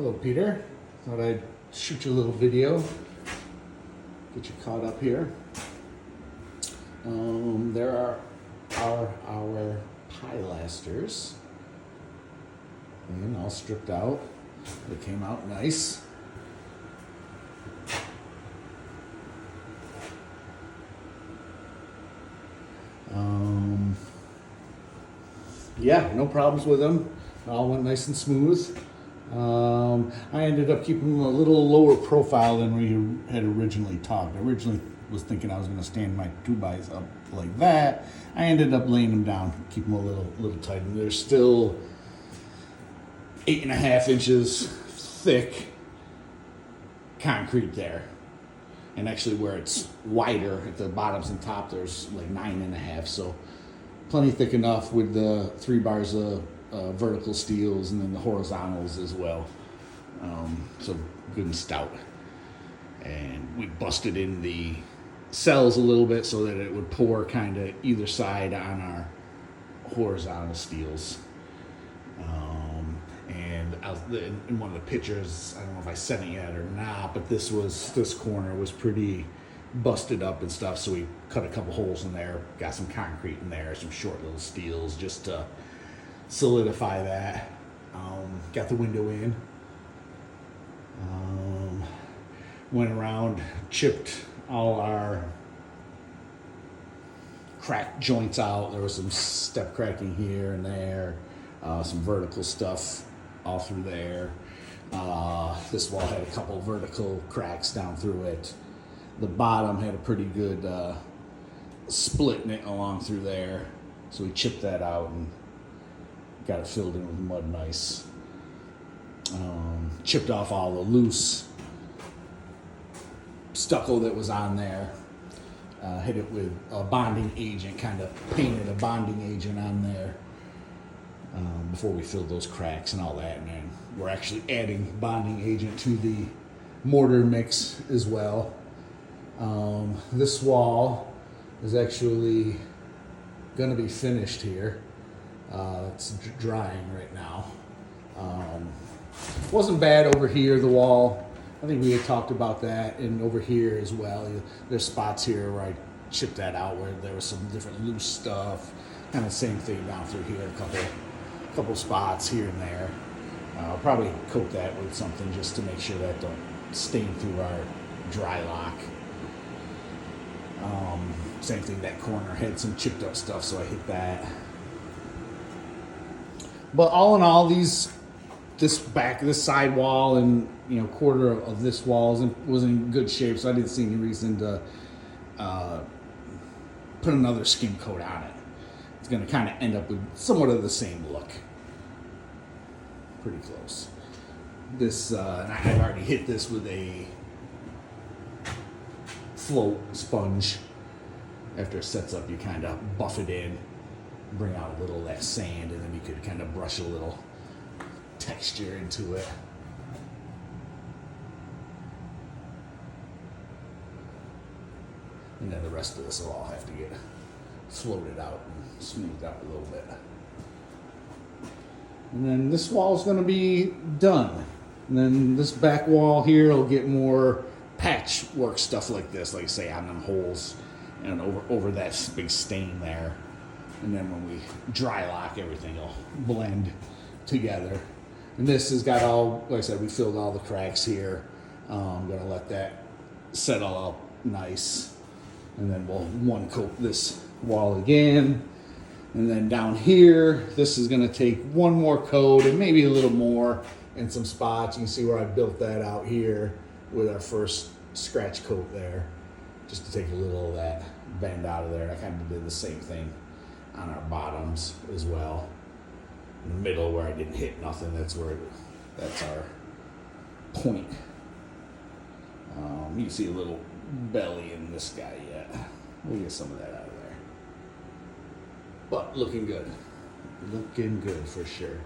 Hello, Peter. Thought I'd shoot you a little video, get you caught up here. There are our pilasters, and all stripped out. They came out nice. Yeah, no problems with them. All went nice and smooth. I ended up keeping them a little lower profile than we had originally talked. I originally was thinking I was going to stand my 2x up like that. I ended up laying them down, keep them a little tighter. They're still 8.5 inches thick concrete there. And actually where it's wider at the bottoms and top, there's like 9.5. So plenty thick enough with the 3 bars of vertical steels and then the horizontals as well. So good and stout. And we busted in the cells a little bit so that it would pour kind of either side on our horizontal steels. And in one of the pictures, I don't know if I sent it yet or not, but this corner was pretty busted up and stuff. So we cut a couple holes in there, got some concrete in there, some short little steels just to solidify that. Got the window in. Went around, chipped all our cracked joints out. There was some step cracking here and there, some vertical stuff all through there. This wall had a couple vertical cracks down through it. The bottom had a pretty good split in it along through there. So we chipped that out and got it filled in with mud nice. Chipped off all the loose stucco that was on there. Hit it with a bonding agent, kind of painted a bonding agent on there before we filled those cracks and all that. And then we're actually adding bonding agent to the mortar mix as well. This wall is actually going to be finished here. It's drying right now. Wasn't bad over here, the wall. I think we had talked about that, and over here as well. There's spots here where I chipped that out where there was some different loose stuff. Kind of same thing down through here, a couple spots here and there. I'll probably coat that with something just to make sure that don't stain through our dry lock. Same thing, that corner had some chipped up stuff, so I hit that. But all in all, this side wall and quarter of this wall was in good shape, so I didn't see any reason to put another skim coat on it. It's going to kind of end up with somewhat of the same look. Pretty close. This and I had already hit this with a float sponge. After it sets up, you kind of buff it in, bring out a little of that sand, and then you could kind of brush a little texture into it. And then the rest of this will all have to get floated out and smoothed out a little bit. And then this wall is going to be done. And then this back wall here will get more patchwork stuff like this, like say on them holes and over that big stain there. And then when we dry lock, everything will blend together. And this has got all, like I said, we filled all the cracks here. I'm going to let that settle up nice. And then we'll one coat this wall again. And then down here, this is going to take one more coat and maybe a little more in some spots. You can see where I built that out here with our first scratch coat there, just to take a little of that bend out of there. And I kind of did the same thing on our bottoms as well. In the middle where I didn't hit nothing, that's our point. You can see a little belly in this guy yet. We'll get some of that out of there. But looking good. Looking good for sure.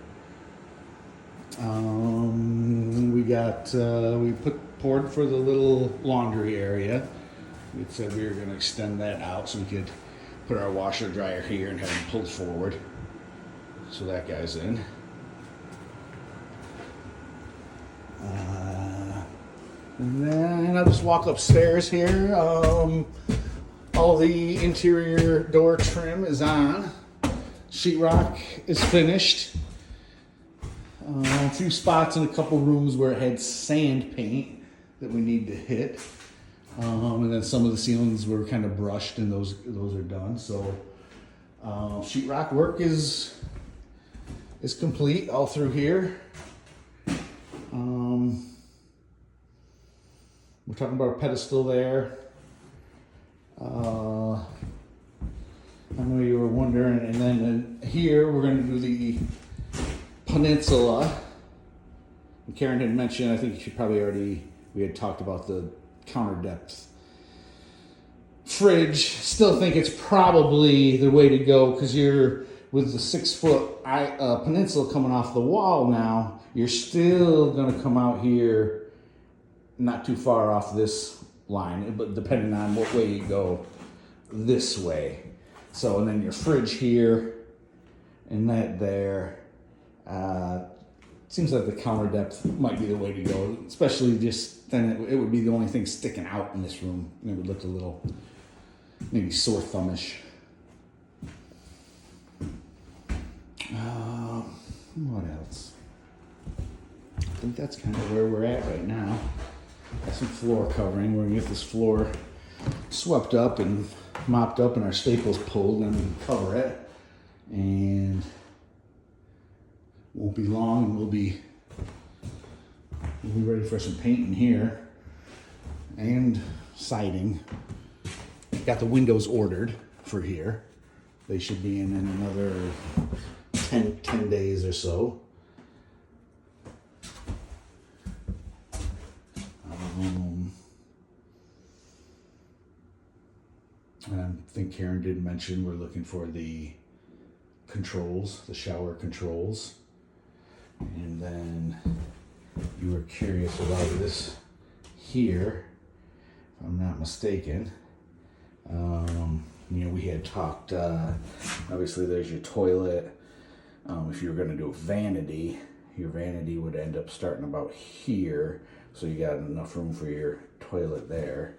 We poured for the little laundry area. We said we were going to extend that out so we could put our washer dryer here and have it pulled forward. So that guy's in. And then I'll just walk upstairs here. All the interior door trim is on. Sheetrock is finished. A few spots in a couple rooms where it had sand paint that we need to hit. And then some of the ceilings were kind of brushed, and those are done. So sheetrock work is complete all through here. We're talking about a pedestal there. I know you were wondering, and then here we're going to do the peninsula. And Karen had mentioned, I think we had talked about the counter depth fridge. Still think it's probably the way to go, because you're with the 6-foot peninsula coming off the wall now, you're still going to come out here not too far off this line, but depending on what way you go this way. So, and then your fridge here and that there. Seems like the counter depth might be the way to go, especially just then it would be the only thing sticking out in this room. And it would look a little maybe sore thumbish. What else? I think that's kind of where we're at right now. Got some floor covering. We're gonna get this floor swept up and mopped up and our staples pulled and cover it. And won't be long, and we'll be ready for some paint in here and siding. Got the windows ordered for here. They should be in another 10 days or so. And I think Karen did mention we're looking for the controls, the shower controls. And then you were curious about this here, if I'm not mistaken. We had talked, obviously there's your toilet. If you were going to do a vanity, your vanity would end up starting about here. So you got enough room for your toilet there.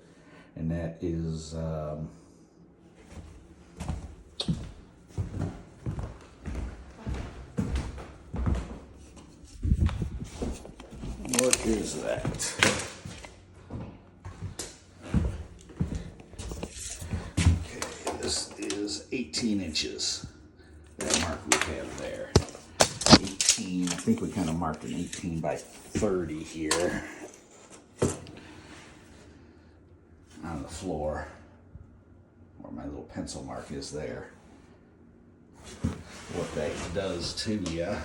And that is, what is that? Okay, this is 18 inches. That mark we have there. 18, I think we kind of marked an 18 by 30 here on the floor, where my little pencil mark is there. What that does to you,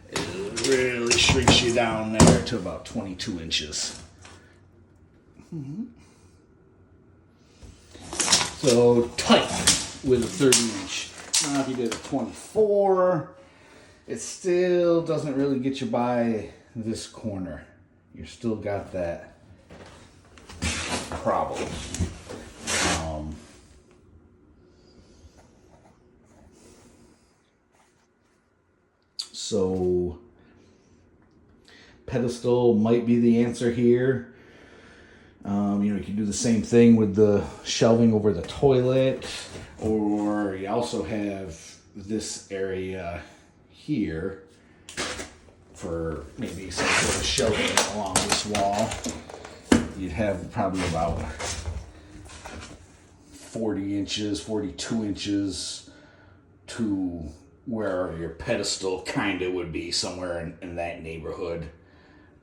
it really shrinks you down there to about 22 inches. Mm-hmm. So tight with a 30 inch. Now if you did a 24, it still doesn't really get you by this corner. You still got that problem. So pedestal might be the answer here. You can do the same thing with the shelving over the toilet, or you also have this area here for maybe some sort of shelving along this wall. You'd have probably about 40 inches, 42 inches to where your pedestal kind of would be, somewhere in that neighborhood.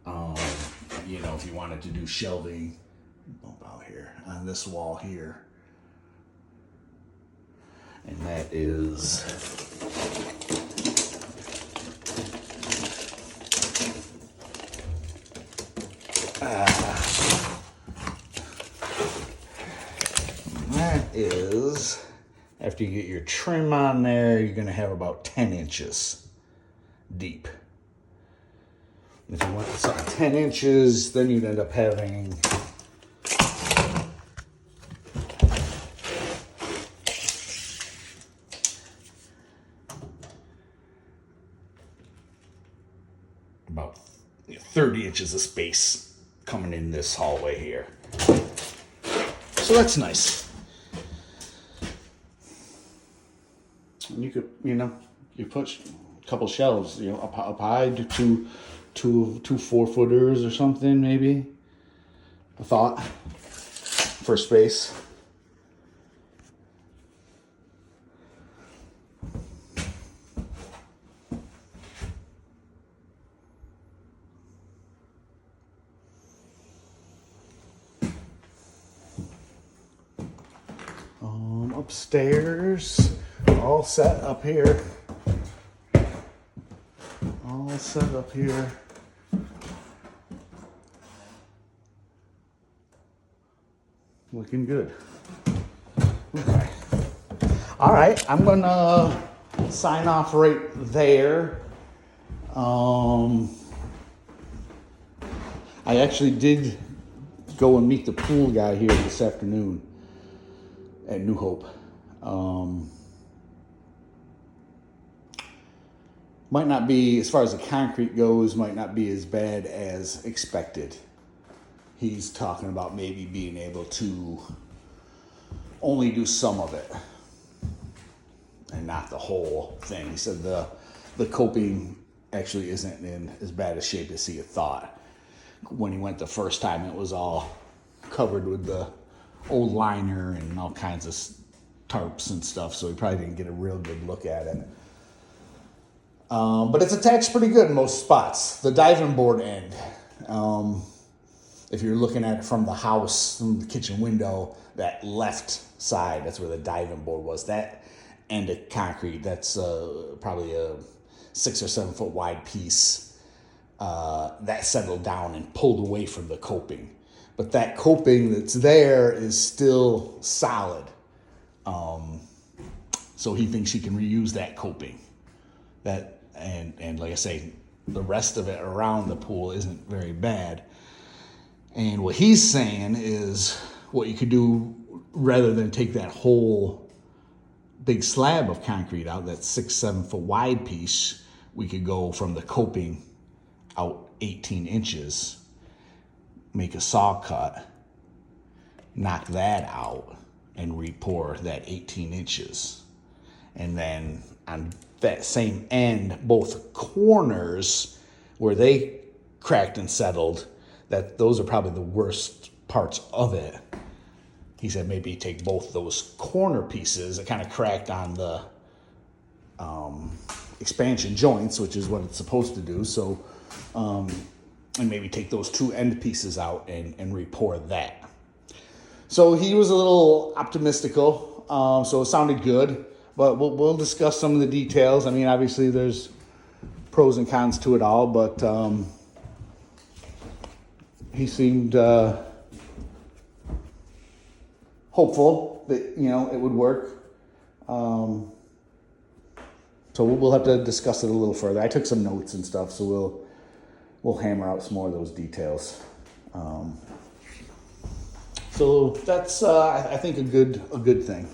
If you wanted to do shelving, bump out here on this wall here. And that is after you get your trim on there, you're going to have about 10 inches deep. If you went 10 inches, then you'd end up having about 30 inches of space coming in this hallway here. So that's nice. And you could, you put a couple shelves, up high, two 4-footers or something, maybe. A thought for space. Upstairs, all set up here. All set up here. Looking good. Okay. All right, I'm gonna sign off right there. I actually did go and meet the pool guy here this afternoon at New Hope. Might not be, as far as the concrete goes, might not be as bad as expected. He's talking about maybe being able to only do some of it and not the whole thing. He said the coping actually isn't in as bad a shape as he had thought. When he went the first time, it was all covered with the old liner and all kinds of tarps and stuff, so he probably didn't get a real good look at it. But it's attached pretty good in most spots. The diving board end, if you're looking at it from the house, from the kitchen window, that left side, that's where the diving board was. That end of concrete, that's probably a 6 or 7 foot wide piece that settled down and pulled away from the coping. But that coping that's there is still solid. So he thinks he can reuse that coping. And like I say, the rest of it around the pool isn't very bad. And what he's saying is what you could do, rather than take that whole big slab of concrete out, that 6-7 foot wide piece, we could go from the coping out 18 inches, make a saw cut, knock that out, and re-pour that 18 inches. And then on that same end, both corners where they cracked and settled, that those are probably the worst parts of it. He said maybe take both those corner pieces that kind of cracked on the expansion joints, which is what it's supposed to do. So, and maybe take those 2 end pieces out and re-pour that. So he was a little optimistical. So it sounded good, but we'll discuss some of the details. I mean, obviously there's pros and cons to it all, but he seemed hopeful that, it would work. So we'll have to discuss it a little further. I took some notes and stuff, so we'll hammer out some more of those details. So that's I think a good thing.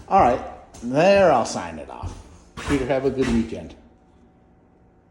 All right, there, I'll sign it off. Peter, have a good weekend.